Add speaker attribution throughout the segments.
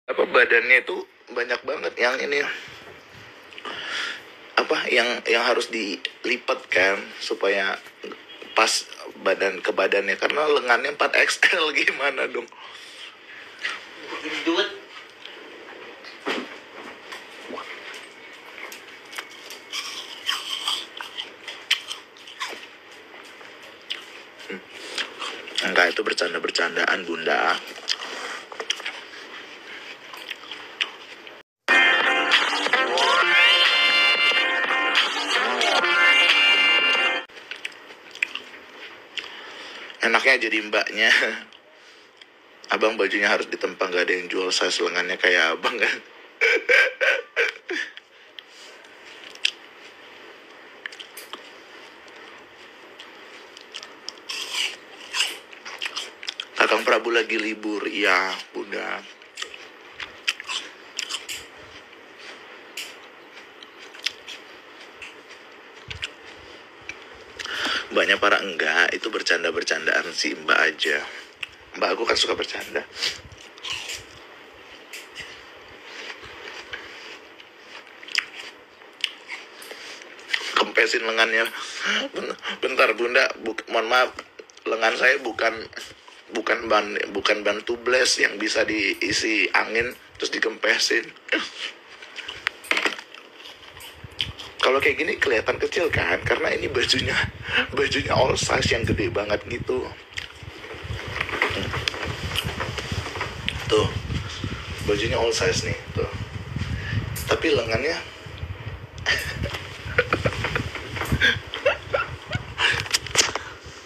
Speaker 1: apa badannya itu banyak banget yang ini apa yang harus dilipat kan supaya pas badan ke badannya, karena lengannya 4XL gimana dong.
Speaker 2: Duit.
Speaker 1: Enggak, itu bercanda-bercandaan bunda. Enaknya jadi mbaknya. Abang bajunya harus ditempang, gak ada yang jual size lengannya kayak abang kan. Kakang Prabu lagi libur, iya bunda. Mbaknya para enggak, itu bercanda-bercandaan si mbak aja. Mbak aku kan suka bercanda. Kempesin lengannya. Bentar bunda, mohon maaf, lengan saya bukan ban tubeless yang bisa diisi angin terus dikempesin. Kalau kayak gini kelihatan kecil kan, karena ini bajunya all size yang gede banget gitu. Tuh, bajunya all size nih, tuh. Tapi lengannya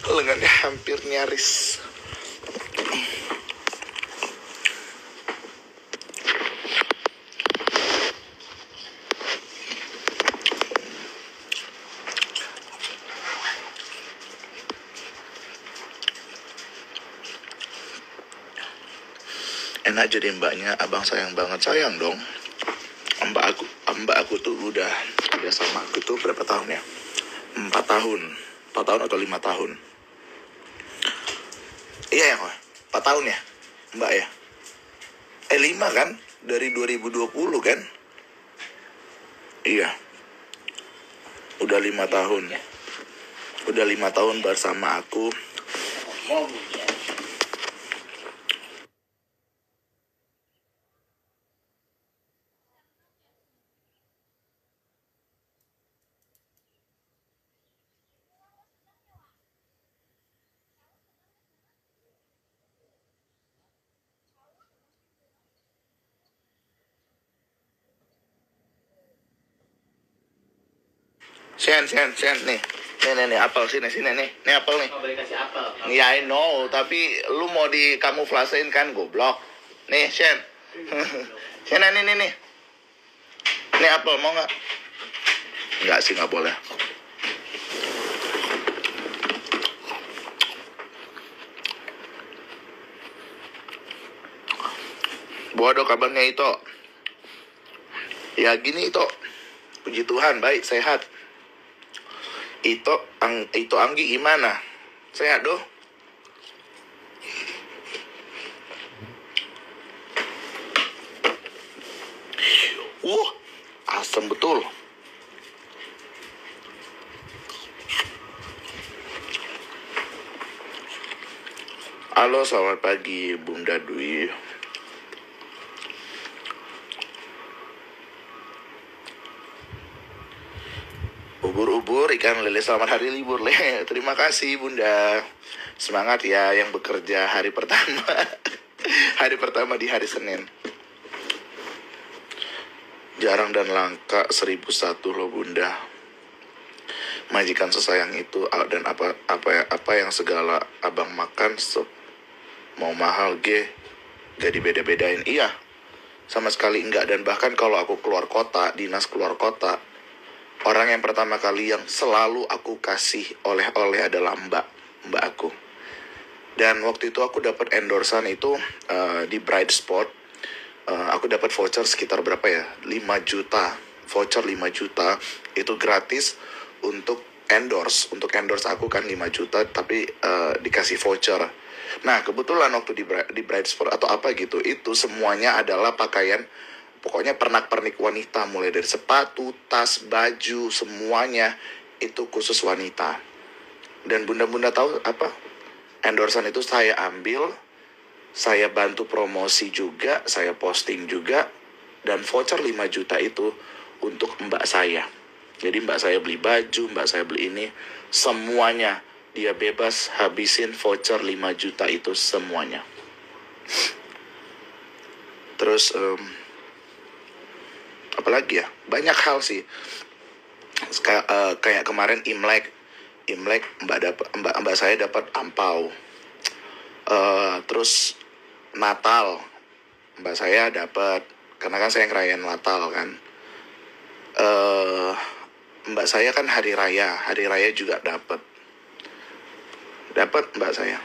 Speaker 1: lengannya hampir nyaris. Enak jadi mbaknya, abang sayang banget. Sayang dong. Mbak aku tuh udah sama aku tuh berapa tahun ya? 4 tahun atau 5 tahun. Iya ya, 4 tahun ya mbak ya. 5 kan, dari 2020 kan. Iya, udah 5 tahun. Udah 5 tahun bersama aku. Sen nih. Nih, apel sini nih. Nih apel nih.
Speaker 2: Mau beli kasih apel.
Speaker 1: Iya, I know, tapi lu mau dikamuflasein kan, goblok. Nih, Shen. Shen, nih. Ini apel, mau nggak? Nggak sih, nggak boleh. Bodoh kabarnya itu. Ya gini itu. Puji Tuhan, baik, sehat. Itu Anggi gimana? Sehat doh? Asam betul. Halo, selamat pagi Bunda Dwi. Ubur-ubur ikan lele, selamat hari libur le. Terima kasih Bunda. Semangat ya yang bekerja hari pertama. Hari pertama di hari Senin. Jarang dan langka 1001 loh Bunda. Majikan sesayang itu, dan apa yang segala abang makan mau mahal gak dibeda-bedain. Iya, sama sekali enggak. Dan bahkan kalau aku keluar kota, dinas keluar kota, orang yang pertama kali yang selalu aku kasih oleh-oleh adalah mbak aku. Dan waktu itu aku dapat endorsan itu di Bright Spot. Aku dapat voucher sekitar berapa ya? 5 juta. Voucher 5 juta itu gratis untuk endorse aku kan 5 juta, tapi dikasih voucher. Nah, kebetulan waktu di Bridesport atau apa gitu, itu semuanya adalah pakaian, pokoknya pernak-pernik wanita, mulai dari sepatu, tas, baju, semuanya itu khusus wanita. Dan bunda-bunda tahu apa? Endorsan itu saya ambil, saya bantu promosi juga, saya posting juga, dan voucher 5 juta itu untuk mbak saya. Jadi mbak saya beli baju, mbak saya beli ini, semuanya dia bebas habisin voucher 5 juta itu semuanya. Terus apalagi ya, banyak hal sih. Kayak kemarin Imlek mbak saya dapat ampau. Terus Natal mbak saya dapat, karena kan saya ngerayain Natal kan. Mbak saya kan hari raya juga dapat mbak saya.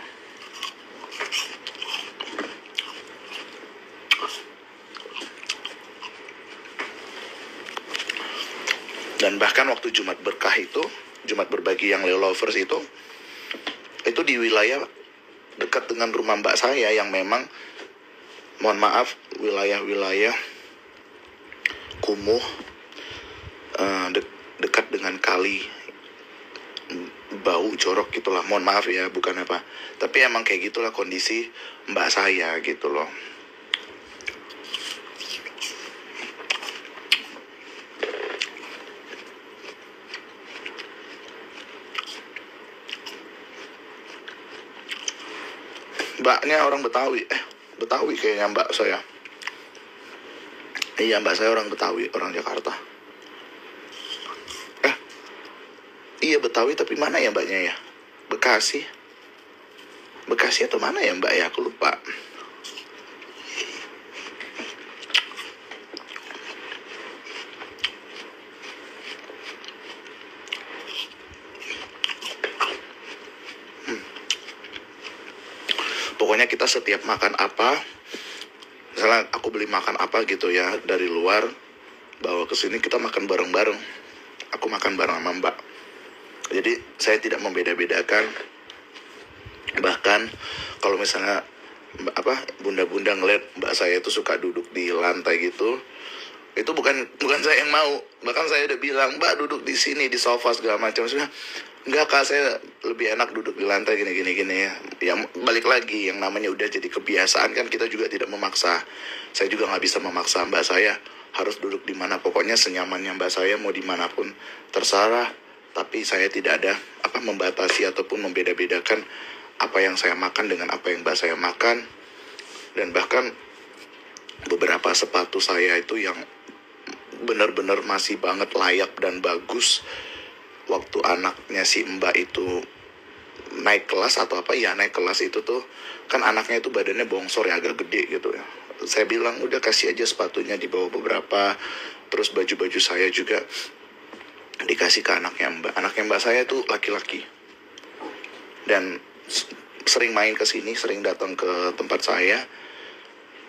Speaker 1: Dan bahkan waktu Jumat Berkah itu, Jumat Berbagi yang Leo Lovers itu di wilayah dekat dengan rumah mbak saya yang memang, mohon maaf, wilayah-wilayah kumuh, dekat dengan kali, bau jorok gitulah. Mohon maaf ya, bukan apa, tapi emang kayak gitulah kondisi mbak saya gitu loh. Mbaknya orang Betawi kayaknya mbak saya. Iya, mbak saya orang Betawi, orang Jakarta. Iya Betawi, tapi mana ya mbaknya ya? Bekasi atau mana ya mbak ya? Aku lupa. Pokoknya kita setiap makan apa, misalnya aku beli makan apa gitu ya dari luar, bawa ke sini, kita makan bareng-bareng. Aku makan bareng sama mbak. Jadi saya tidak membeda-bedakan. Bahkan kalau misalnya bunda-bunda ngeliat mbak saya itu suka duduk di lantai gitu, itu bukan saya yang mau. Bahkan saya udah bilang, mbak duduk di sini di sofa segala macam. Sudah, enggak kak, saya lebih enak duduk di lantai gini ya. Yang balik lagi, yang namanya udah jadi kebiasaan kan, kita juga tidak memaksa. Saya juga nggak bisa memaksa mbak saya harus duduk di mana. Pokoknya senyamannya mbak saya mau dimanapun terserah. Tapi saya tidak ada membatasi ataupun membeda-bedakan apa yang saya makan dengan apa yang mbak saya makan. Dan bahkan beberapa sepatu saya itu yang benar-benar masih banget layak dan bagus, waktu anaknya si mbak itu naik kelas atau naik kelas itu tuh kan anaknya itu badannya bongsor ya, agak gede gitu ya. Saya bilang udah kasih aja sepatunya, dibawa beberapa. Terus baju-baju saya juga dikasih ke anaknya mbak saya itu laki-laki, dan sering main ke sini, sering datang ke tempat saya.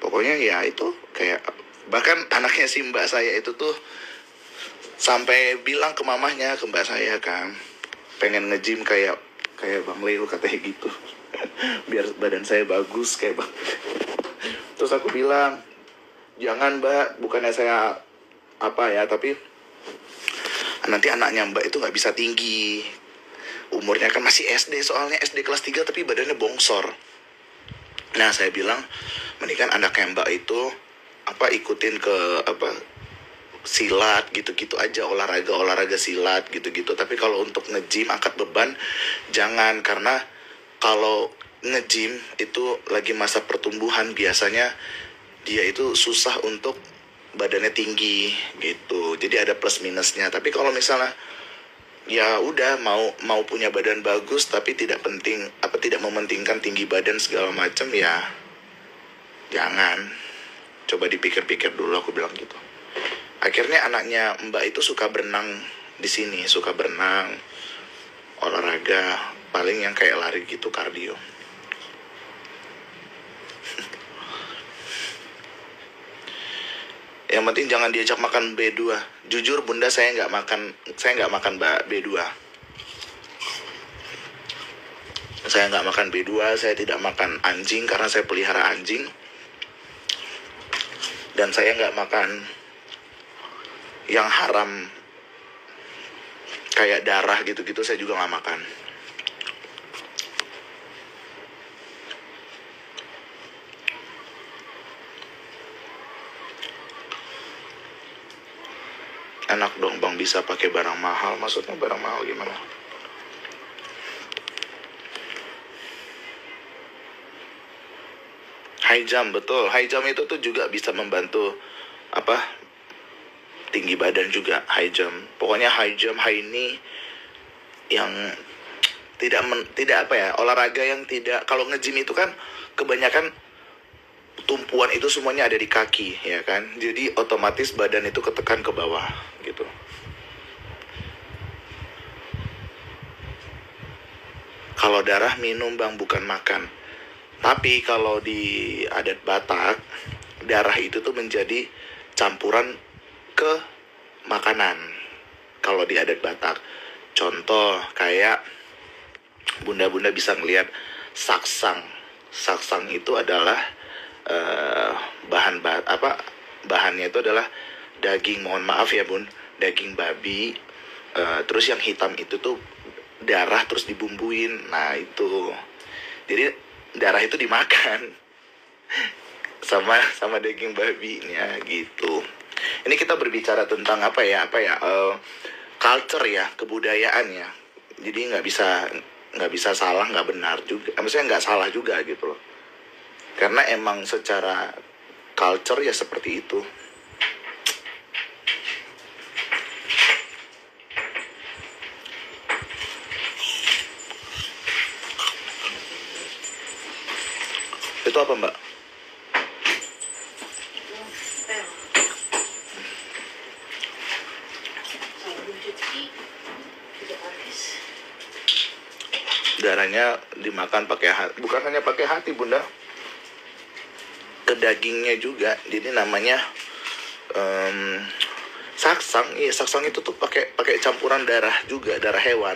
Speaker 1: Pokoknya ya itu kayak, bahkan anaknya si mbak saya itu tuh sampai bilang ke mamahnya, ke mbak saya kan, pengen nge-gym kayak Bang Leo katanya gitu. Biar badan saya bagus kayak Bang. Terus aku bilang, jangan mbak, bukannya saya tapi nanti anaknya mbak itu gak bisa tinggi. Umurnya kan masih SD, soalnya SD kelas 3 tapi badannya bongsor. Nah saya bilang, mendingan anaknya mbak itu ikutin ke silat gitu-gitu aja, olahraga silat gitu-gitu. Tapi kalau untuk nge-gym, angkat beban, jangan. Karena kalau nge-gym itu lagi masa pertumbuhan, biasanya dia itu susah untuk badannya tinggi gitu. Jadi ada plus minusnya. Tapi kalau misalnya ya udah mau punya badan bagus tapi tidak mementingkan tinggi badan segala macam, ya jangan. Coba dipikir-pikir dulu, aku bilang gitu. Akhirnya anaknya mbak itu suka berenang di sini, suka berenang, olahraga, paling yang kayak lari gitu, kardio. Yang penting jangan diajak makan B2. Jujur bunda, saya nggak makan B2. Saya nggak makan B2, saya tidak makan anjing karena saya pelihara anjing. Dan saya nggak makan yang haram kayak darah gitu-gitu, saya juga nggak makan. Enak dong bang, bisa pakai barang mahal. Maksudnya barang mahal gimana? High jump, betul. High jump itu tuh juga bisa membantu apa, tinggi badan juga. High jump, pokoknya high jump, high knee, yang tidak apa ya, olahraga yang tidak, kalau nge-gym itu kan kebanyakan tumpuan itu semuanya ada di kaki, ya kan? Jadi otomatis badan itu ketekan ke bawah gitu. Kalau darah minum bang, bukan makan. Tapi kalau di adat Batak, darah itu tuh menjadi campuran ke makanan. Kalau di adat Batak, contoh kayak bunda-bunda bisa ngelihat saksang. Saksang itu adalah bahannya itu adalah daging, mohon maaf ya bun, daging babi, terus yang hitam itu tuh darah terus dibumbuin. Nah itu, jadi darah itu dimakan sama daging babinya gitu. Ini kita berbicara tentang culture ya, kebudayaan ya. Jadi nggak bisa salah, nggak benar juga. Maksudnya nggak salah juga gitu loh. Karena emang secara culture ya seperti itu. Itu apa mbak? Darahnya dimakan pakai hati, bukan hanya pakai hati bunda, ke dagingnya juga. Jadi namanya saksang. Iya, saksang itu tuh pakai campuran darah juga, darah hewan.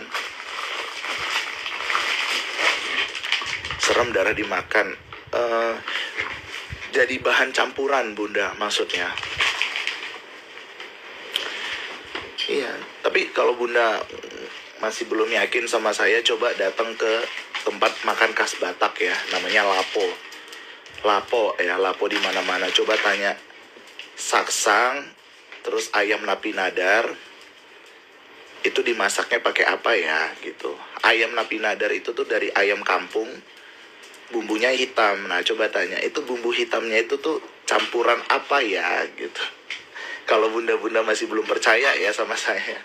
Speaker 1: Serem darah dimakan. Jadi bahan campuran bunda maksudnya. Iya, tapi kalau bunda masih belum yakin sama saya, coba datang ke tempat makan khas Batak ya, namanya Lapo. Lapo di mana-mana. Coba tanya saksang, terus ayam napi nadar, itu dimasaknya pakai apa ya gitu. Ayam napi nadar itu tuh dari ayam kampung, bumbunya hitam. Nah coba tanya, itu bumbu hitamnya itu tuh campuran apa ya gitu. Kalau bunda-bunda masih belum percaya ya sama saya.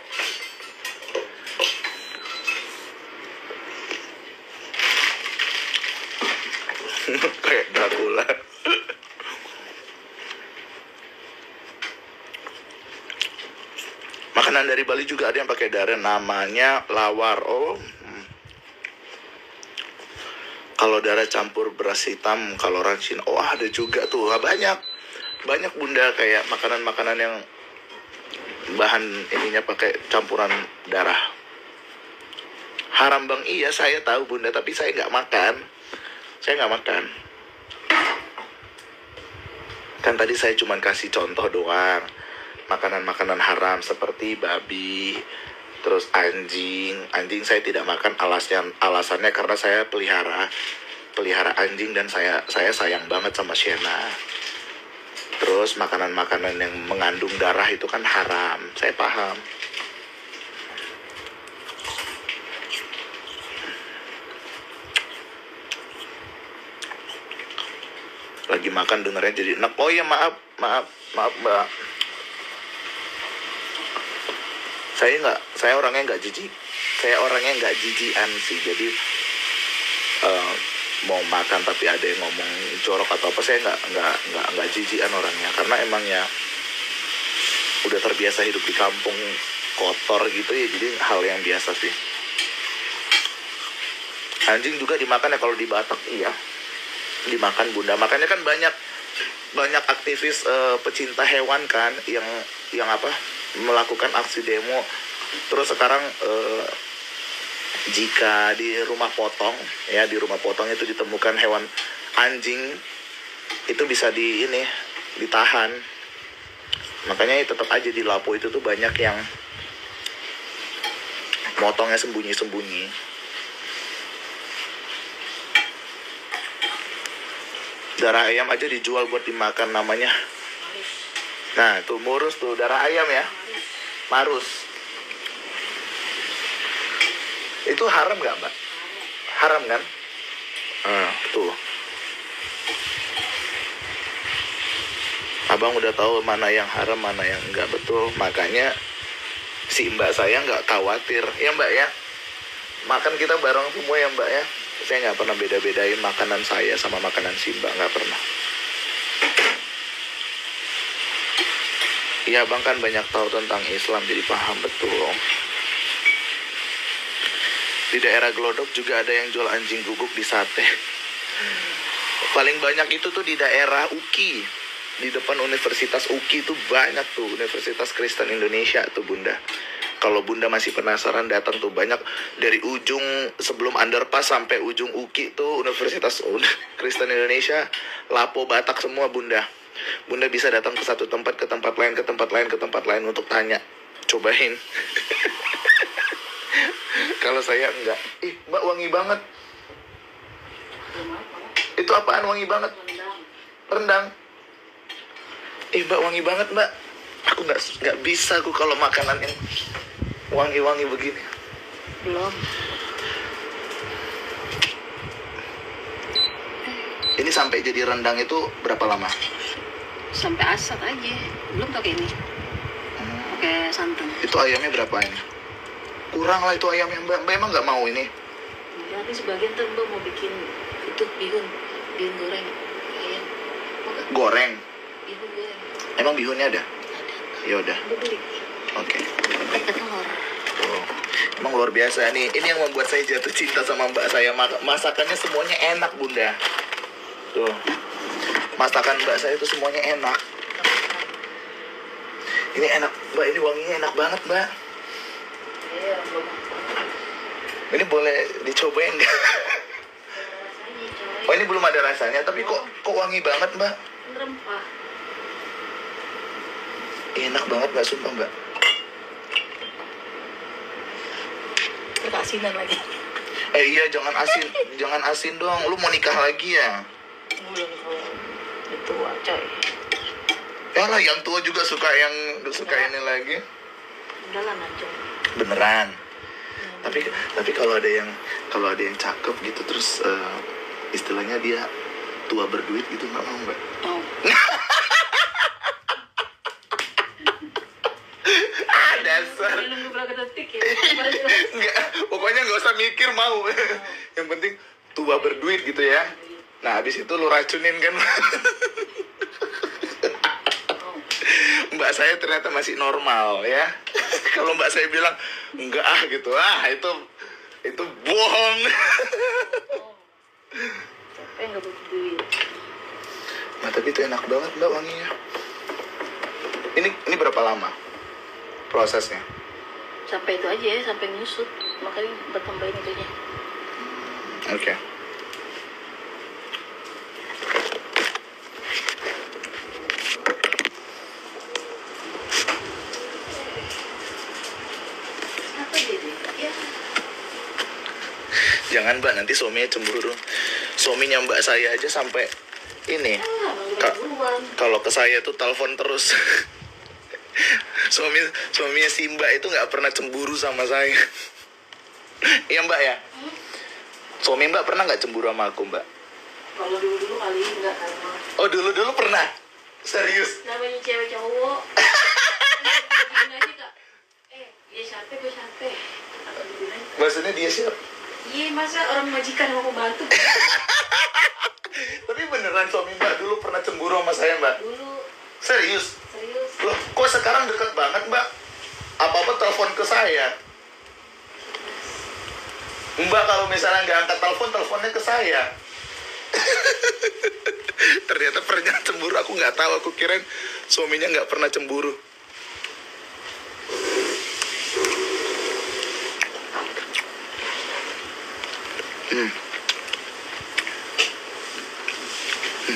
Speaker 1: Kayak Dracula. Makanan dari Bali juga ada yang pakai darah, namanya lawar. Kalau darah campur beras hitam, kalau racin, ada juga tuh. Banyak bunda, kayak makanan-makanan yang bahan ininya pakai campuran darah. Haram bang, iya saya tahu bunda, tapi saya nggak makan. Kan tadi saya cuma kasih contoh doang. Makanan-makanan haram seperti babi, terus anjing saya tidak makan. Alasannya karena saya pelihara anjing dan saya sayang banget sama Shena. Terus makanan-makanan yang mengandung darah itu kan haram, saya paham. Lagi makan dengernya jadi enak. Oh ya, maaf mbak, saya orangnya nggak jijik. Saya orangnya nggak jijian sih. Jadi mau makan tapi ada yang ngomong jorok atau apa, saya nggak jijian orangnya. Karena emang ya udah terbiasa hidup di kampung kotor gitu ya. Jadi hal yang biasa sih. Anjing juga dimakan ya kalau di Batak, iya. Dimakan bunda, makanya kan banyak aktivis pecinta hewan kan yang melakukan aksi demo. Terus sekarang jika di rumah potong, ya di rumah potong itu ditemukan hewan anjing, itu bisa ditahan. Makanya tetap aja di Lapo itu tuh banyak yang motongnya sembunyi-sembunyi. Darah ayam aja dijual buat dimakan namanya. Nah, tuh murus tuh darah ayam ya. Marus. Itu haram nggak, Mbak? Haram kan? Tuh. Abang udah tahu mana yang haram, mana yang enggak, betul. Makanya si mbak saya nggak khawatir. Ya Mbak ya? Makan kita bareng semua ya Mbak ya? Saya nggak pernah beda-bedain makanan saya sama makanan si Mbak. Nggak pernah. Iya, Abang kan banyak tahu tentang Islam, jadi paham betul. Di daerah Glodok juga ada yang jual anjing guguk di sate. Paling banyak itu tuh di daerah UKI. Di depan Universitas UKI tuh banyak tuh, Universitas Kristen Indonesia tuh Bunda. Kalau Bunda masih penasaran, datang tuh banyak. Dari ujung sebelum underpass sampai ujung UKI tuh Universitas Kristen Indonesia. Lapo, Batak semua Bunda. Bunda bisa datang ke satu tempat, ke tempat lain, ke tempat lain, ke tempat lain untuk tanya. Cobain. Kalau saya enggak. Mbak wangi banget. Itu apaan wangi banget? Rendang. Mbak wangi banget Mbak. Aku nggak bisa aku kalau makanan yang wangi-wangi begini.
Speaker 2: Belum.
Speaker 1: Ini sampai jadi rendang itu berapa lama?
Speaker 2: Sampai asat aja. Belum pakai ini. Pakai santan.
Speaker 1: Itu ayamnya berapa ini? Kurang lah itu ayamnya Mbak. Mbak emang nggak mau ini?
Speaker 2: Nanti sebagian tuh Mbak mau bikin itu bihun goreng. Ayam.
Speaker 1: Goreng.
Speaker 2: Bihun goreng.
Speaker 1: Emang bihunnya ada?
Speaker 2: Ada.
Speaker 1: Ya udah.
Speaker 2: Mbak beli.
Speaker 1: Oke.
Speaker 2: Pakai telur.
Speaker 1: Oh. Emang luar biasa nih. Ini yang membuat saya jatuh cinta sama Mbak saya. Masakannya semuanya enak Bunda. Tuh. Masakan Mbak saya itu semuanya enak. Ini enak Mbak. Ini wanginya enak banget Mbak.
Speaker 2: Iya, belum.
Speaker 1: Ini boleh dicobain nggak? Oh ini belum ada rasanya, tapi kok wangi banget Mbak?
Speaker 2: Rempah.
Speaker 1: Enak banget Mbak, sumpah Mbak.
Speaker 2: Keasinan lagi.
Speaker 1: Iya jangan asin, jangan asin dong. Lu mau nikah lagi ya?
Speaker 2: Belum. Itu coy.
Speaker 1: Ya lah, yang tua juga suka ini lagi.
Speaker 2: Udah lah Najong.
Speaker 1: Beneran. Tapi kalau ada yang cakep gitu terus istilahnya dia tua berduit gitu nggak mau Mbak?
Speaker 2: Oh.
Speaker 1: Dasar.
Speaker 2: Nunggu berapa detik ya?
Speaker 1: Enggak, pokoknya nggak usah mikir mau. Yang penting tua berduit gitu ya. Nah habis itu lu racunin kan. Mbak saya ternyata masih normal ya. Kalau Mbak saya bilang enggak gitu, itu bohong.
Speaker 2: Capek nggak butuh duit.
Speaker 1: Nah tapi itu enak banget Mbak wanginya. Ini berapa lama prosesnya?
Speaker 2: Sampai itu aja ya, sampai nyusut. Makanya bertambahin itunya.
Speaker 1: Oke. Jangan Mbak, nanti suaminya cemburu. Suaminya Mbak saya aja sampai ini. Kalau ke saya tuh telepon terus. Suaminya si Mbak itu nggak pernah cemburu sama saya. Iya Mbak ya? Suami Mbak pernah nggak cemburu sama aku Mbak?
Speaker 2: Kalau dulu kali enggak kan.
Speaker 1: Oh dulu pernah? Serius?
Speaker 2: Namanya cewek cowok. Begini aja Kak. Dia sate, gue sate.
Speaker 1: Maksudnya dia siapa?
Speaker 2: Iya, masa orang majikan mau bantu?
Speaker 1: Tapi beneran suami Mbak dulu pernah cemburu sama saya Mbak?
Speaker 2: Dulu.
Speaker 1: Serius?
Speaker 2: Serius.
Speaker 1: Loh, kok sekarang deket banget Mbak? Apa-apa telepon ke saya. Mbak kalau misalnya nggak angkat telepon, teleponnya ke saya. Ternyata pernah cemburu, aku nggak tahu. Aku kirain suaminya nggak pernah cemburu.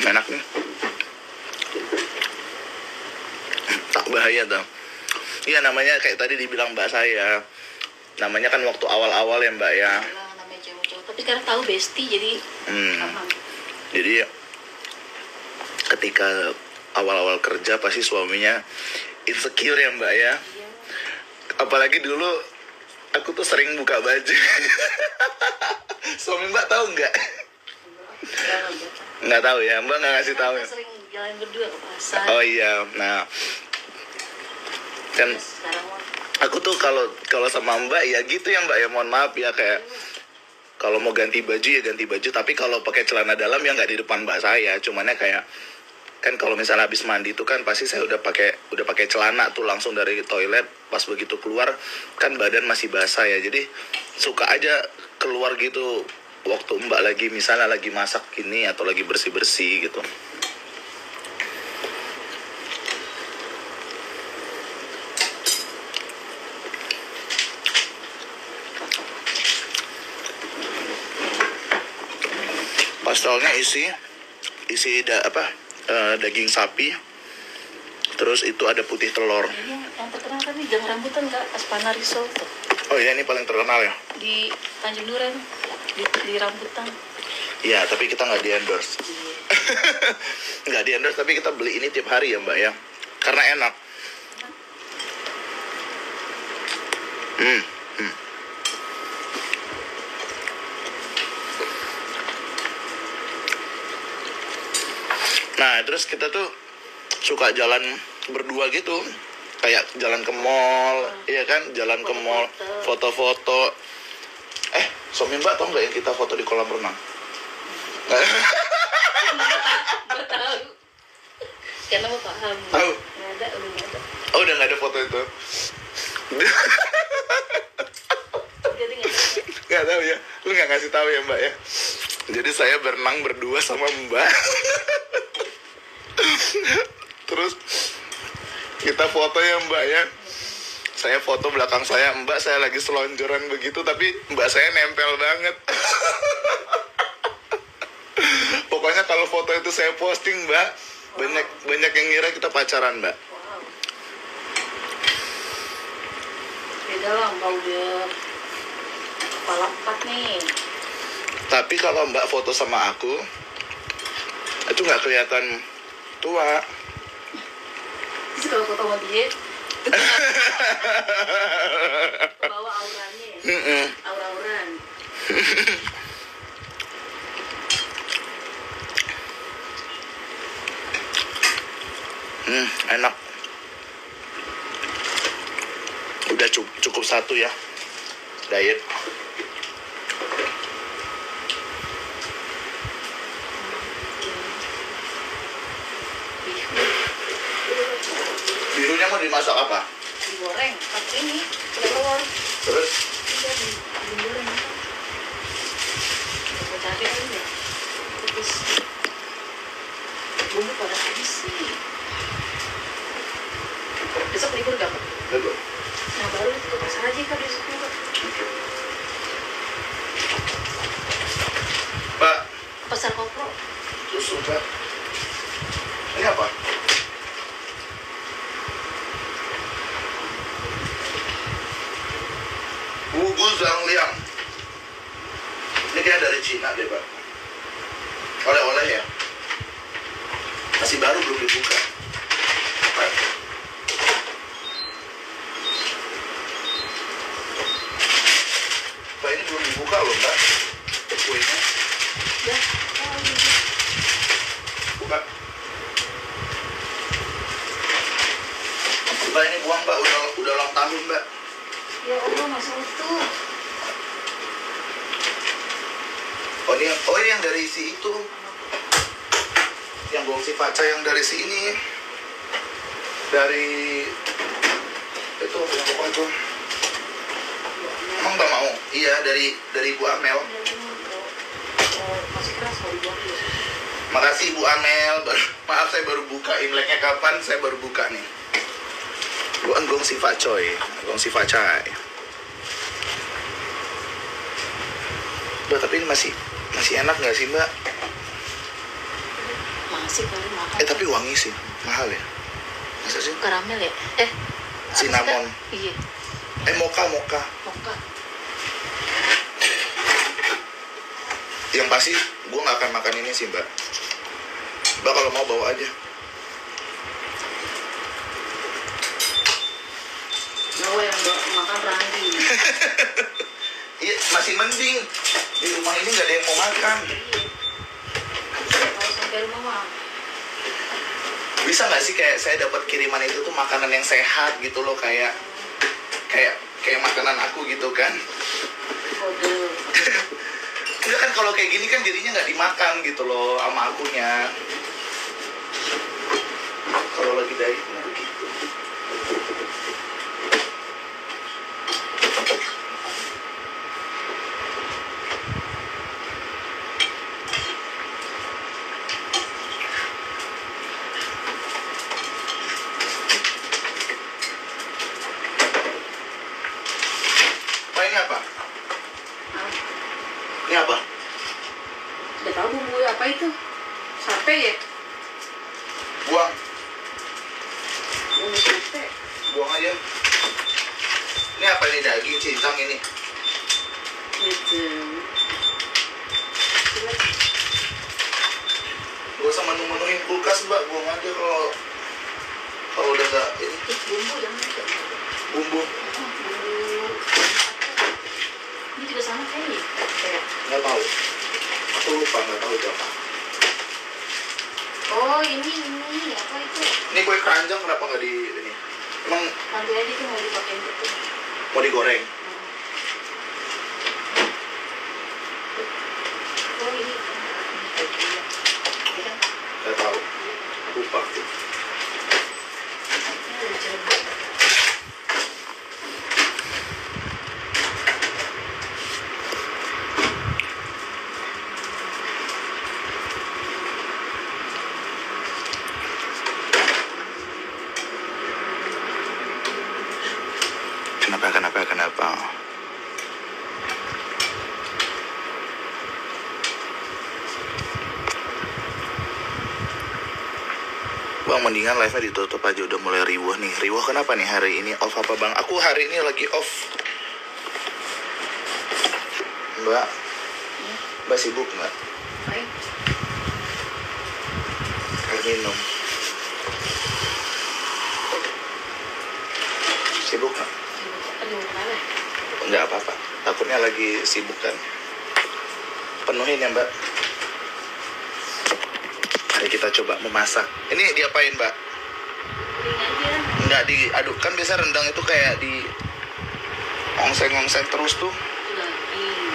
Speaker 1: Enak nih. Tak bahaya tuh. Iya, namanya kayak tadi dibilang mbak saya. Namanya kan waktu awal-awal ya mbak ya.
Speaker 2: Lah, namanya cowok-cowok. Tapi sekarang tahu bestie jadi paham.
Speaker 1: Jadi ketika awal-awal kerja pasti suaminya insecure ya mbak ya.
Speaker 2: Iya.
Speaker 1: Apalagi dulu aku tuh sering buka baju. Suami mbak tahu nggak? Nggak tahu ya, mbak nggak ngasih tahu ya.
Speaker 2: Kita sering jalan berdua ke pasar.
Speaker 1: Oh iya, nah kan
Speaker 2: Sekarang mah
Speaker 1: aku tuh kalau sama mbak ya gitu ya mbak ya, mohon maaf ya, kayak kalau mau ganti baju ya ganti baju, tapi kalau pakai celana dalam ya nggak di depan mbak saya, cumannya kayak kan kalau misalnya habis mandi tuh kan pasti saya udah pakai celana tuh langsung dari toilet, pas begitu keluar kan badan masih basah ya, jadi suka aja keluar gitu waktu mbak lagi misalnya lagi masak gini atau lagi bersih-bersih gitu. Pastelnya isi daging sapi, terus itu ada putih telur.
Speaker 2: ini yang terkenal kan nih gang rambutan Kak, Aspana Risotto
Speaker 1: Oh iya, ini paling terkenal ya.
Speaker 2: di Tanjung Duren di rambutan.
Speaker 1: Iya, tapi kita nggak di endorse. Nggak di endorse, tapi kita beli ini tiap hari ya mbak ya, karena enak. Nah, terus kita tuh suka jalan berdua gitu, kayak jalan ke mall, iya kan, jalan ke mall, foto-foto. Suami mbak tau nggak yang kita foto di kolam renang?
Speaker 2: Nggak tahu. Karena mau paham.
Speaker 1: Tahu?
Speaker 2: Nggak ada, udah nggak ada.
Speaker 1: Oh, udah nggak ada foto itu.
Speaker 2: Jadi nggak ada.
Speaker 1: Nggak tahu ya, lu nggak ngasih tahu ya mbak ya. Jadi saya berenang berdua sama mbak. Terus kita foto ya mbak ya. Saya foto belakang saya, mbak saya lagi selonjoran begitu, tapi mbak saya nempel banget. Pokoknya kalau foto itu saya posting mbak, banyak yang ngira kita pacaran mbak.
Speaker 2: Wow. Beda lah, mbak udah kepala 4 nih.
Speaker 1: Tapi kalau mbak foto sama aku, itu nggak kelihatan tua.
Speaker 2: Terus kalau foto sama dia, bawa auranya ya? Aura-auran.
Speaker 1: Enak. Udah cukup satu ya, diet. Birunya mau dimasak apa?
Speaker 2: Digoreng pakai ini telur.
Speaker 1: Terus
Speaker 2: Udah digoreng. Mau cabai aja. Terus bumbu pada habis sih. Besok libur gak Pak?
Speaker 1: Betul.
Speaker 2: Nah baru itu ke pasar aja Kak besoknya Kak.
Speaker 1: Mbak,
Speaker 2: Pasar kopro.
Speaker 1: susu mbak. Ini apa? Bugu Zangliang. Ini kayak dari Cina deh pak. Oleh-oleh ya. Masih baru, belum dibuka. Pak. Pak, ini belum dibuka loh mbak. Kuenya.
Speaker 2: Ya. Oh, gitu.
Speaker 1: Buka. Mbak, ini buang mbak, udah ulang tahun mbak.
Speaker 2: Ya Allah masih utuh.
Speaker 1: Oh ini yang dari si itu, yang gongsi faca yang dari si ini, dari itu yang pokok itu. Emang mbak mau? Iya, dari Ibu Amel.
Speaker 2: Masih keras kalau dibuang ya.
Speaker 1: Makasih Ibu Amel. Maaf saya baru buka, Imleknya kapan? Saya baru buka nih. Bukan gongsi facoy, gongsi facai. Mbak, tapi ini masih enak nggak sih Mbak?
Speaker 2: Masih kali makan.
Speaker 1: Tapi wangi sih, mahal ya. Masa sih?
Speaker 2: Karamel ya?
Speaker 1: Cinnamon.
Speaker 2: Iya.
Speaker 1: Mocha.
Speaker 2: Mocha.
Speaker 1: Yang pasti gue nggak akan makan ini sih Mbak. Mbak kalau mau bawa aja.
Speaker 2: Bawa yang makan Randi.
Speaker 1: Iya, masih mending. Di rumah ini nggak ada yang mau makan.
Speaker 2: Kalau sampai rumah mah.
Speaker 1: Bisa nggak sih kayak saya dapat kiriman itu tuh makanan yang sehat gitu loh, kayak makanan aku gitu kan.
Speaker 2: Kode.
Speaker 1: Enggak kan, kalau kayak gini kan jadinya nggak dimakan gitu loh sama akunya. Kalau lagi dietnya begitu. Ini apa? Ini apa?
Speaker 2: Udah tahu bumbu apa itu? Sate ya?
Speaker 1: Buang.
Speaker 2: Bumbu sate.
Speaker 1: Buang aja. Ini apa ini, daging cincang ini?
Speaker 2: Gitu.
Speaker 1: Gak usah menu-menuin kulkas Mbak, buang aja kalau udah nggak ini.
Speaker 2: Bumbu jangan.
Speaker 1: Bumbu.
Speaker 2: Ini juga sama kayaknya. Kayak.
Speaker 1: Nggak tahu. Aku lupa, nggak tahu itu apa.
Speaker 2: Oh ini apa itu?
Speaker 1: Ini kue keranjang kenapa nggak di ini? Emang
Speaker 2: Nanti aja tuh mau dipakai gitu.
Speaker 1: mau digoreng?
Speaker 2: Oh ini.
Speaker 1: Nggak tahu. Lupa. Kenapa? Bang, mendingan live-nya ditutup aja, udah mulai riuh nih. Riuh kenapa nih hari ini? Off apa Bang? Aku hari ini lagi off. Mbak sibuk nggak?
Speaker 2: Baik.
Speaker 1: Air minum. Sibuk nggak?
Speaker 2: Aduh, kenapa?
Speaker 1: Nggak apa-apa. Takutnya lagi sibuk kan. Penuhin ya Mbak. Mari kita coba memasak. Ini diapain Mbak?
Speaker 2: Kuning aja.
Speaker 1: Nggak diaduk, kan biasa rendang itu kayak di ongseng-ongseng terus tuh.
Speaker 2: Daging.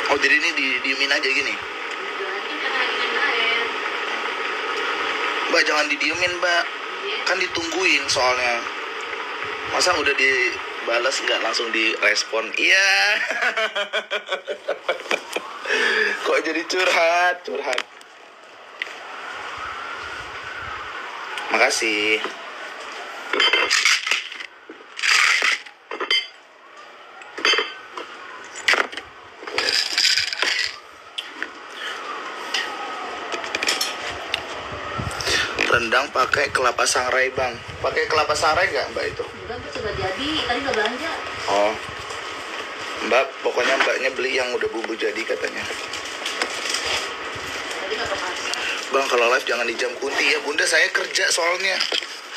Speaker 1: Oh jadi ini didiemin aja gini?
Speaker 2: Daging kan lagi dengan air.
Speaker 1: Mbak jangan didiemin Mbak.
Speaker 2: Iya.
Speaker 1: Kan ditungguin soalnya. Masa udah dibalas nggak langsung direspon? Iya. Kok jadi curhat? Makasih. Rendang pakai kelapa sangrai Bang. Pakai kelapa sangrai nggak Mbak itu?
Speaker 2: Enggak, itu sudah jadi. Tadi udah belanja.
Speaker 1: Oh, Mbak, pokoknya Mbaknya beli yang udah bumbu jadi katanya.
Speaker 2: Tadi nggak kemasan.
Speaker 1: Bang, kalau live jangan di jam kunti ya Bunda, saya kerja soalnya.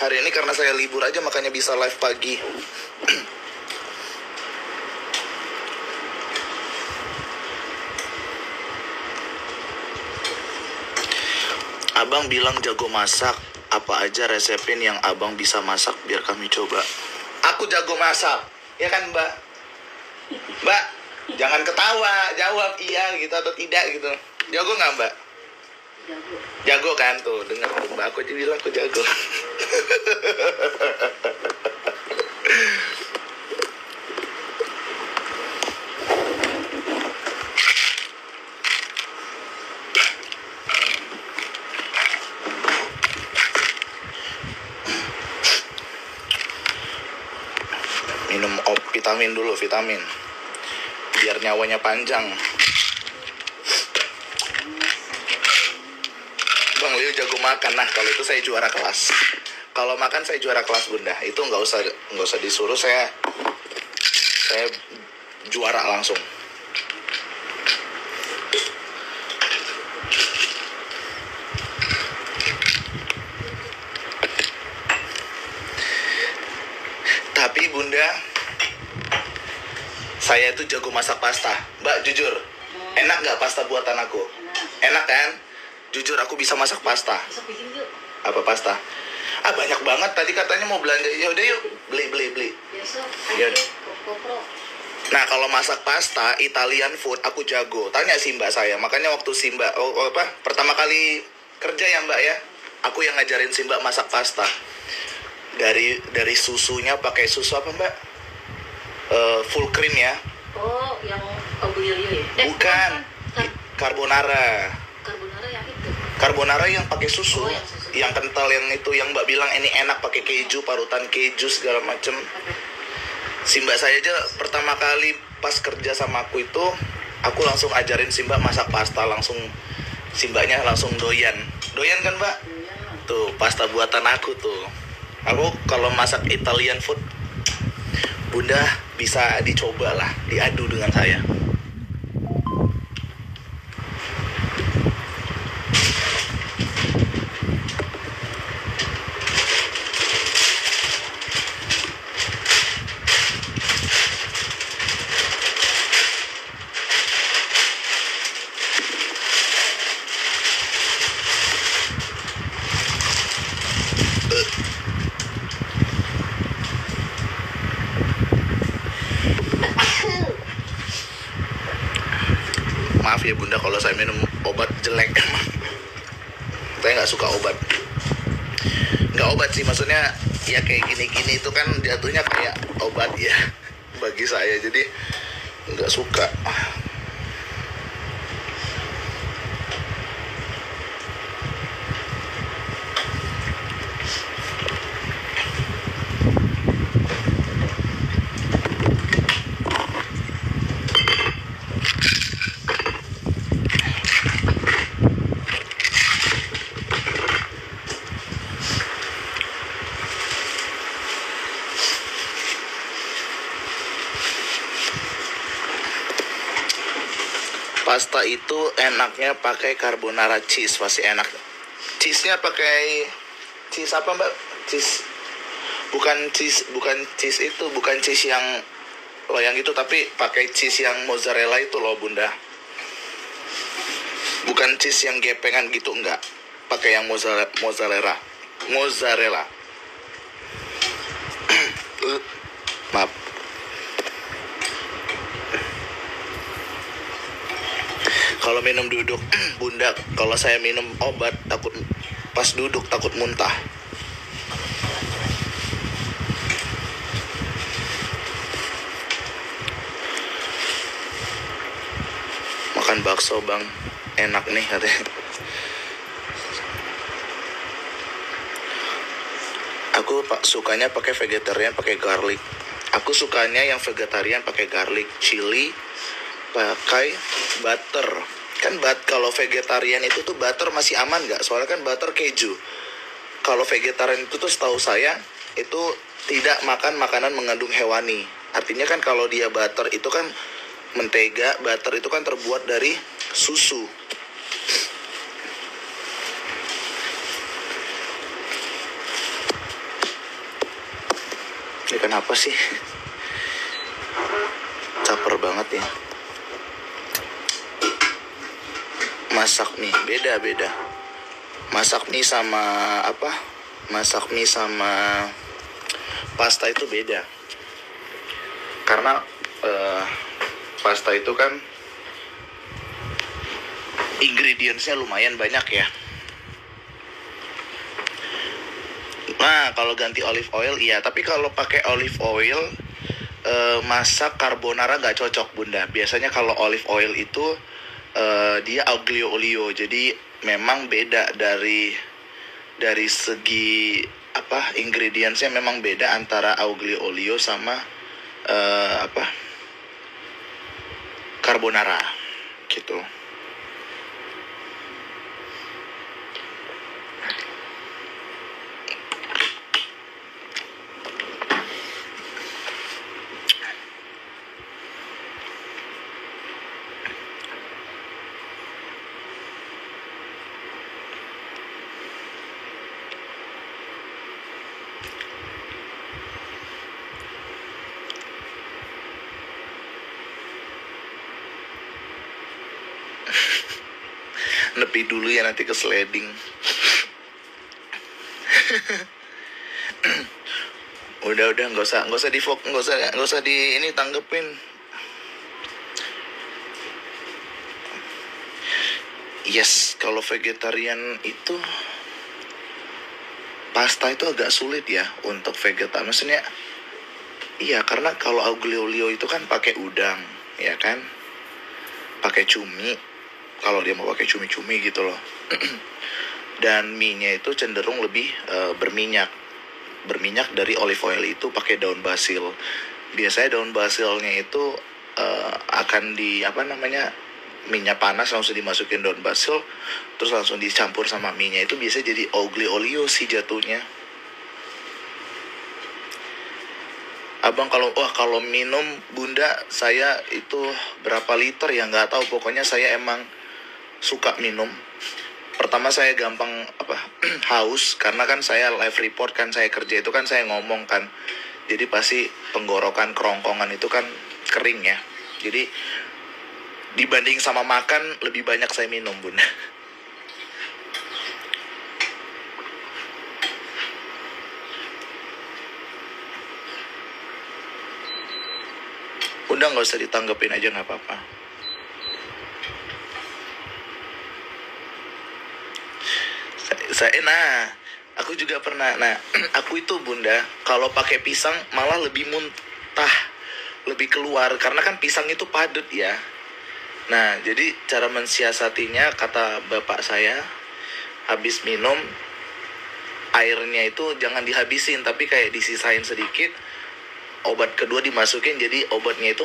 Speaker 1: Hari ini karena saya libur aja makanya bisa live pagi. Abang bilang jago masak. Apa aja resepin yang abang bisa masak biar kami coba. Aku jago masak, ya kan Mbak? Mbak, jangan ketawa, jawab iya gitu atau tidak gitu. Jago nggak Mbak?
Speaker 2: Jago.
Speaker 1: Jago kan tuh, dengar tuh Mbak, aku aja bilang aku jago. Minum vitamin dulu, vitamin. biar nyawanya panjang. Bang Leo jago makan. Nah, kalau itu saya juara kelas. Kalau makan saya juara kelas, Bunda. Itu nggak usah disuruh, saya juara langsung. Tapi Bunda, saya itu jago masak pasta. Mbak, jujur, enak nggak pasta buatan aku? Enak kan? Jujur, aku bisa masak pasta.
Speaker 2: Besok bikin yuk.
Speaker 1: Apa pasta? Banyak banget tadi katanya mau belanja. Yaudah yuk, beli.
Speaker 2: Besok
Speaker 1: Ya.
Speaker 2: GoPro.
Speaker 1: Nah, kalau masak pasta, Italian food, aku jago. Tanya sih Mbak saya. Makanya waktu si Mbak, pertama kali kerja ya Mbak ya, aku yang ngajarin si Mbak masak pasta. Dari susunya pakai susu apa Mbak? Full cream ya.
Speaker 2: Oh, yang Aglio ya?
Speaker 1: Bukan. Carbonara.
Speaker 2: Carbonara yang itu.
Speaker 1: Carbonara yang pakai susu.
Speaker 2: Oh, yang susu.
Speaker 1: Yang kental, yang itu, yang Mbak bilang ini enak pakai keju, parutan keju segala macem. Si Mbak saya aja pertama kali pas kerja sama aku itu, aku langsung ajarin si Mbak masak pasta, langsung si Mbaknya langsung doyan kan Mbak? Tuh pasta buatan aku tuh. Aku kalau masak Italian food, Bunda bisa dicoba lah, diadu dengan saya. Maaf ya Bunda kalau saya minum obat jelek. Saya nggak suka obat. Nggak obat sih, maksudnya ya kayak gini-gini itu kan jatuhnya kayak obat ya bagi saya, jadi nggak suka. Pasta itu enaknya pakai carbonara cheese, pasti enak. Cheese-nya pakai cheese apa Mbak? Bukan cheese yang loyang itu, tapi pakai cheese yang mozzarella itu loh Bunda. Bukan cheese yang gepengan gitu, enggak. Pakai yang mozzarella. Maaf. Kalau minum duduk, Bunda, kalau saya minum obat takut pas duduk takut muntah. Makan bakso Bang, enak nih katanya. Aku sukanya pakai vegetarian pakai garlic. Aku sukanya yang vegetarian pakai garlic, chili, pakai butter. Kan kalau vegetarian itu tuh butter masih aman nggak? Soalnya kan butter keju. Kalau vegetarian itu tuh setahu saya itu tidak makan makanan mengandung hewani. Artinya kan kalau dia butter itu kan mentega, butter itu kan terbuat dari susu. Ini kenapa sih? Caper banget ya. Masak mie beda. Masak mie sama apa? Masak mie sama pasta itu beda. Karena pasta itu kan ingredientsnya lumayan banyak ya. Nah, kalau ganti olive oil iya, tapi kalau pakai olive oil masak carbonara nggak cocok Bunda. Biasanya kalau olive oil itu dia aglio olio, jadi memang beda dari segi apa ingredientsnya, memang beda antara aglio olio sama carbonara gitu. Nepi dulu ya, nanti ke sliding. udah nggak usah di ini tanggepin. Yes, kalau vegetarian itu pasta itu agak sulit ya untuk vegetarian. Maksudnya iya, karena kalau aglio olio itu kan pakai udang, ya kan? Pakai cumi. Kalau dia mau pakai cumi-cumi gitu loh. Dan mie-nya itu cenderung lebih berminyak dari olive oil itu pakai daun basil. Biasanya daun basilnya itu akan minyak panas langsung dimasukin daun basil, terus langsung dicampur sama mie-nya, itu biasanya jadi aglio olio sih jatuhnya. Abang kalau minum bunda, saya itu berapa liter ya nggak tahu, pokoknya saya emang suka minum. Pertama saya gampang haus, karena kan saya live report kan, saya kerja itu kan saya ngomong kan, jadi pasti tenggorokan, kerongkongan itu kan kering ya. Jadi dibanding sama makan lebih banyak saya minum bunda. Udah nggak usah ditanggepin aja, nggak apa-apa. Aku juga pernah. Nah, aku itu bunda, kalau pakai pisang malah lebih muntah, lebih keluar, karena kan pisang itu padat ya. Nah, jadi cara mensiasatinya, kata bapak saya, habis minum airnya itu jangan dihabisin, tapi kayak disisain sedikit, obat kedua dimasukin, jadi obatnya itu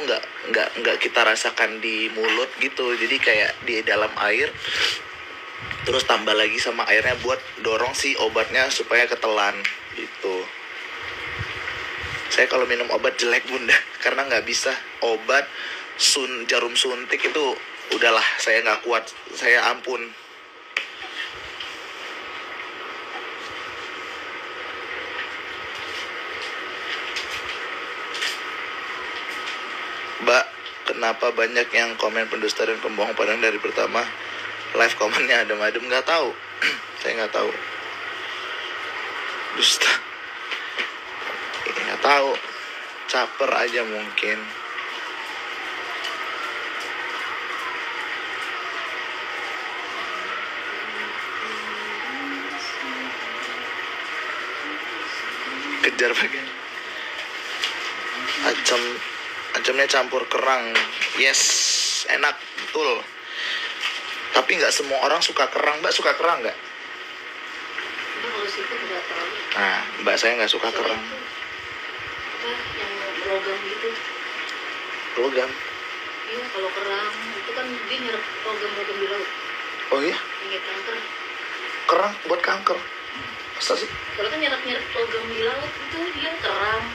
Speaker 1: nggak kita rasakan di mulut gitu, jadi kayak di dalam air, terus tambah lagi sama airnya buat dorong si obatnya supaya ketelan gitu. Saya kalau minum obat jelek bunda, karena nggak bisa. Obat jarum suntik itu udahlah, saya nggak kuat, saya ampun. Mbak, kenapa banyak yang komen pendusta dan pembohong, padahal dari pertama live komennya adem-adem? Nggak tahu. Saya nggak tahu. Dusta. Nggak tahu. Caper aja mungkin. Kejar bagian. Acamnya campur kerang. Yes, enak betul. Tapi nggak semua orang suka kerang. Mbak suka kerang nggak?
Speaker 2: Kalau seafood nggak tahu.
Speaker 1: Nah, mbak saya nggak suka kerang.
Speaker 2: Yang logam gitu.
Speaker 1: Logam?
Speaker 2: Iya, kalau kerang itu kan dia nyerap logam-logam di laut.
Speaker 1: Oh iya?
Speaker 2: Penyakit kanker.
Speaker 1: Kerang buat kanker? Masa sih?
Speaker 2: Kalau kan nyerap logam di laut itu dia kerang.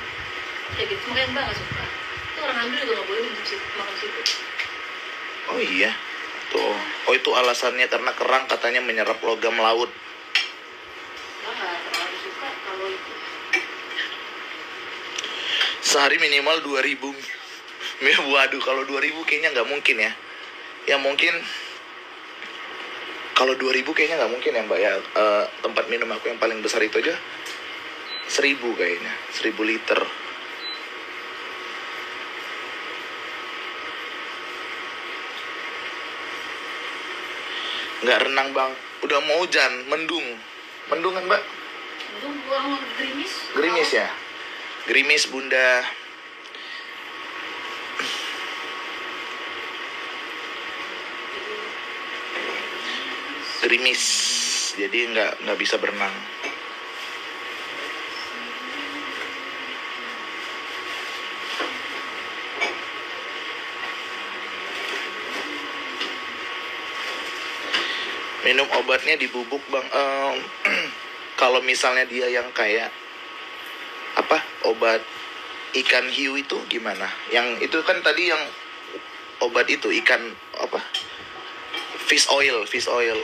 Speaker 2: Kayak gitu, makanya mbak nggak suka. Itu orang hamil juga nggak boleh makan seafood.
Speaker 1: Oh iya? Tuh. Oh itu alasannya, karena kerang katanya menyerap logam laut.
Speaker 2: Mbak nggak terlalu suka kalau itu.
Speaker 1: Sehari minimal 2.000. Waduh, kalau 2.000 kayaknya nggak mungkin ya. Ya mungkin kalau 2.000 kayaknya nggak mungkin ya mbak ya. Tempat minum aku yang paling besar itu aja 1.000 kayaknya, 1.000 liter. Nggak renang bang, udah mau hujan, mendung kan mbak?
Speaker 2: Mendung, buang gerimis.
Speaker 1: Gerimis ya? Gerimis bunda. Gerimis, jadi nggak bisa berenang. Minum obatnya di bubuk bang. Kalau misalnya dia yang kayak apa, obat ikan hiu itu gimana? Yang itu kan tadi yang obat itu ikan apa? Fish oil,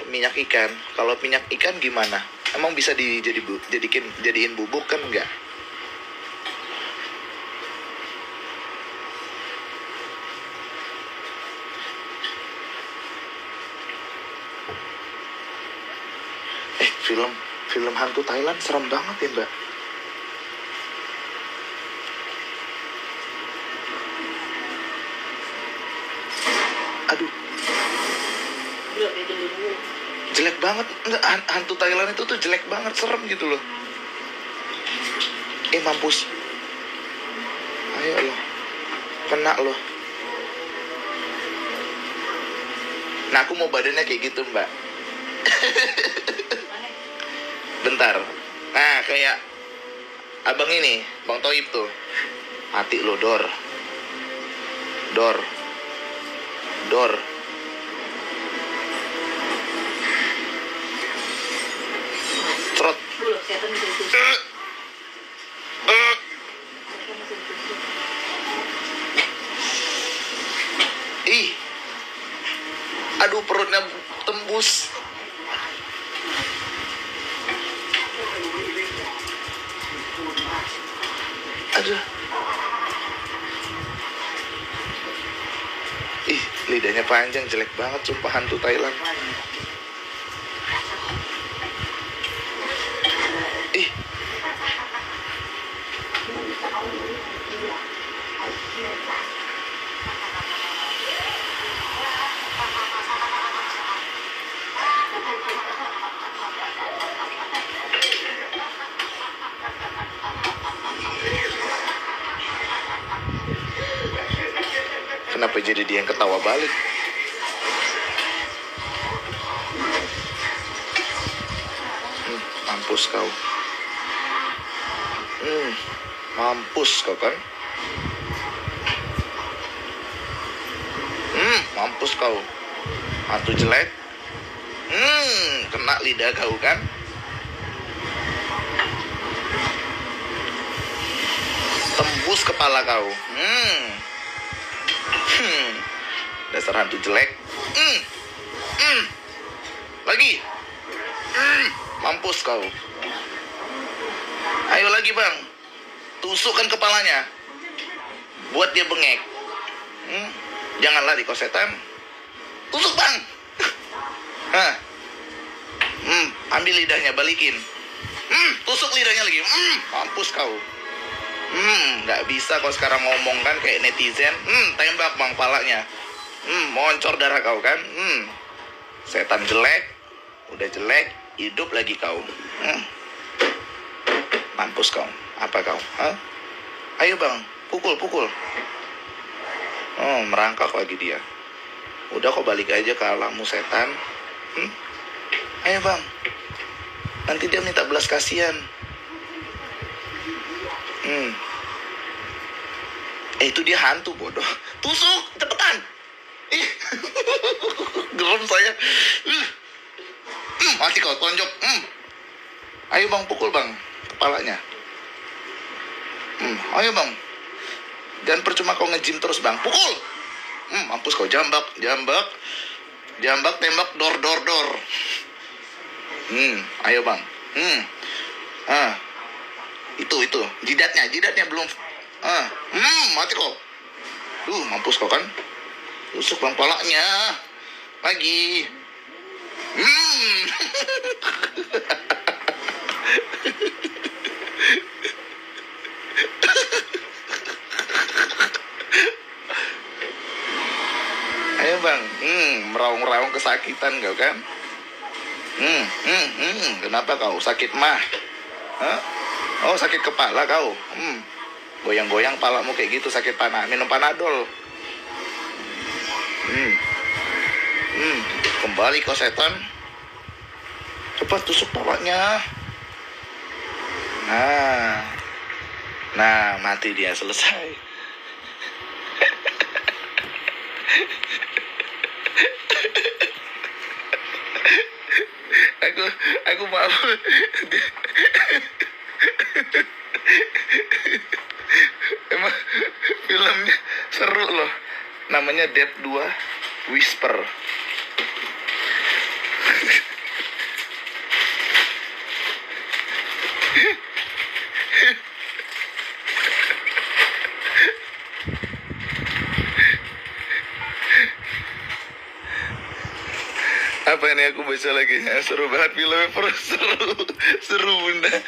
Speaker 1: minyak ikan. Kalau minyak ikan gimana? Emang bisa jadiin bubuk kan enggak? Film hantu Thailand serem banget ya mbak. Aduh,
Speaker 2: Udah kayak dulu.
Speaker 1: jelek banget. Enggak, hantu Thailand itu tuh jelek banget, serem gitu loh. Mampus. Ayo loh, kena loh. Nah aku mau badannya kayak gitu mbak. Bentar. Nah kayak abang ini, Bang Toib tuh. Hati lo, Dor. Trot.
Speaker 2: Belum, setan bisa ditusuk.
Speaker 1: Ih. Aduh perutnya tembus. Aduh. Ih, lidahnya panjang, jelek banget sumpah hantu Thailand. Ih. Kenapa jadi dia yang ketawa balik? Mampus kau. Mampus kau kan? Mampus kau. Hantu jelek. Kena lidah kau kan? Tembus kepala kau. Dasar hantu jelek. Lagi. Mampus kau. Ayo lagi bang. Tusukkan kepalanya. Buat dia bengek. Jangan lari kau setan. Tusuk bang. Ambil lidahnya, balikin. Tusuk lidahnya lagi. Mampus kau. Nggak bisa kau sekarang ngomong kan kayak netizen. Tembak bang palanya. Moncor darah kau kan. Setan jelek. Udah jelek, hidup lagi kau. Mampus kau. Apa kau? Ayo bang, pukul. Merangkak lagi dia. Udah kau balik aja ke alammu setan. Ayo bang. Nanti dia minta belas kasihan. Itu dia hantu bodoh. Tusuk, cepetan. Geram saya. Mati kau tonjok. Ayo bang, pukul bang kepalanya. Ayo bang. Jangan percuma kau nge-gym terus bang. Pukul. Mampus kau, jambak, tembak, dor. Ayo bang. Itu jidatnya belum. Mati kau. Mampus kau kan. Tusuk bang palanya. Lagi. Ayo bang. Meraung-raung kesakitan kau kan. Kenapa kau sakit mah? Oh sakit kepala kau. Goyang-goyang palamu kayak gitu, sakit minum panadol. Kembali kau setan. Cepat tusuk palanya. Nah mati dia, selesai. aku maaf. Emang filmnya seru loh. Namanya Dead 2 Whisper. Apa ini aku baca lagi? Seru banget filmnya, seru, seru bunda.